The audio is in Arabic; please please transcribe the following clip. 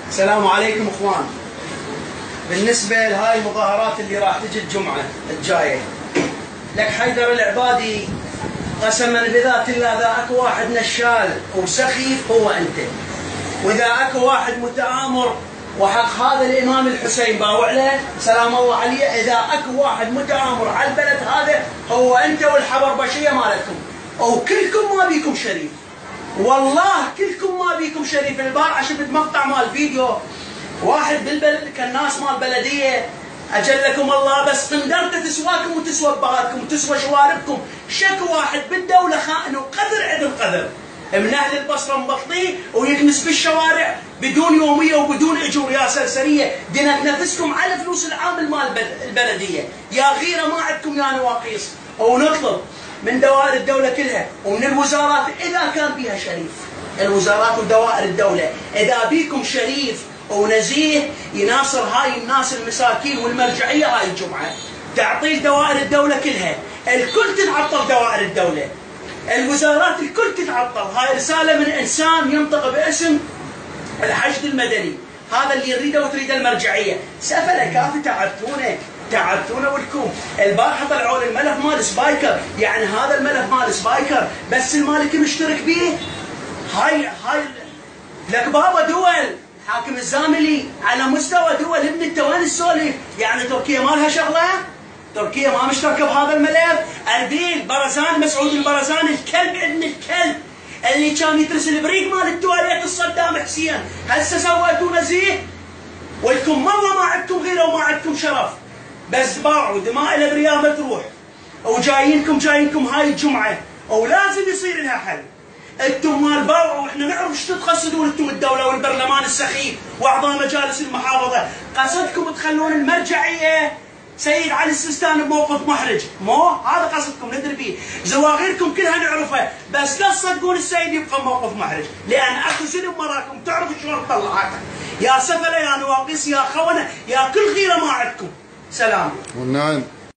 السلام عليكم اخوان. بالنسبه لهاي المظاهرات اللي راح تجي الجمعه الجايه، لك حيدر العبادي قسما بذات الله اذا اكو واحد نشال وسخيف هو انت، واذا اكو واحد متآمر وحق هذا الامام الحسين باوع له سلام الله عليه، اذا اكو واحد متآمر على البلد هذا هو انت والحبربشيه مالتكم، وكلكم ما بيكم شريف، والله كلكم ما بيكم شريف. البارحه شفت مقطع مال فيديو واحد بالبلد كالناس مال بلديه اجلكم الله، بس قندرته تسواكم وتسوى بغاتكم وتسوى شواربكم، شكو واحد بالدوله خائن وقذر عدل قذر من اهل البصره مبطيه ويكنس بالشوارع بدون يوميه وبدون اجور. يا سرسريه دينا تنافسكم على فلوس العامل مال البلديه، يا غيره ما عندكم يا نواقيص. ونطلب من دوائر الدوله كلها ومن الوزارات اذا كان بيها شريف، الوزارات ودوائر الدوله اذا بيكم شريف ونزيه يناصر هاي الناس المساكين والمرجعيه هاي الجمعه، تعطيل دوائر الدوله كلها، الكل تتعطل دوائر الدوله، الوزارات الكل تتعطل. هاي رساله من انسان ينطق باسم الحشد المدني، هذا اللي يريده وتريده المرجعيه. سفله كافي تعبتونا ولكم. البارحه طلعوا لي الملف مال سبايكر، يعني هذا الملف مال سبايكر بس المالكي مشترك به. هاي لك بابا دول حاكم الزاملي على مستوى دول ابن التواني السولف، يعني تركيا ما لها شغله؟ تركيا ما مشتركه بهذا الملف؟ اربيل برزان مسعود البرزان الكلب ابن الكلب اللي كان يترس البريق مال التواليت الصدام حسين، هسه سويتوا نزيه ولكم مره ما عندكم غيره وما عندكم شرف، بس باعوا دماء الابرياء ما تروح، وجايينكم هاي الجمعه ولازم يصير لها حل. انتم مال باوعوا واحنا نعرف ايش تقصدون انتم الدوله والبرلمان السخيف واعضاء مجالس المحافظه، قصدكم تخلون المرجعيه سيد علي السيستاني بموقف محرج، مو هذا قصدكم ندري فيه، زواغيركم كلها نعرفها، بس لا تصدقون السيد يبقى موقف محرج، لان اكو ذنب مراكم تعرفوا شلون تطلعاتها. يا سفله يا نواقص يا خونه يا كل غيره ما عندكم. سلام. والنعم.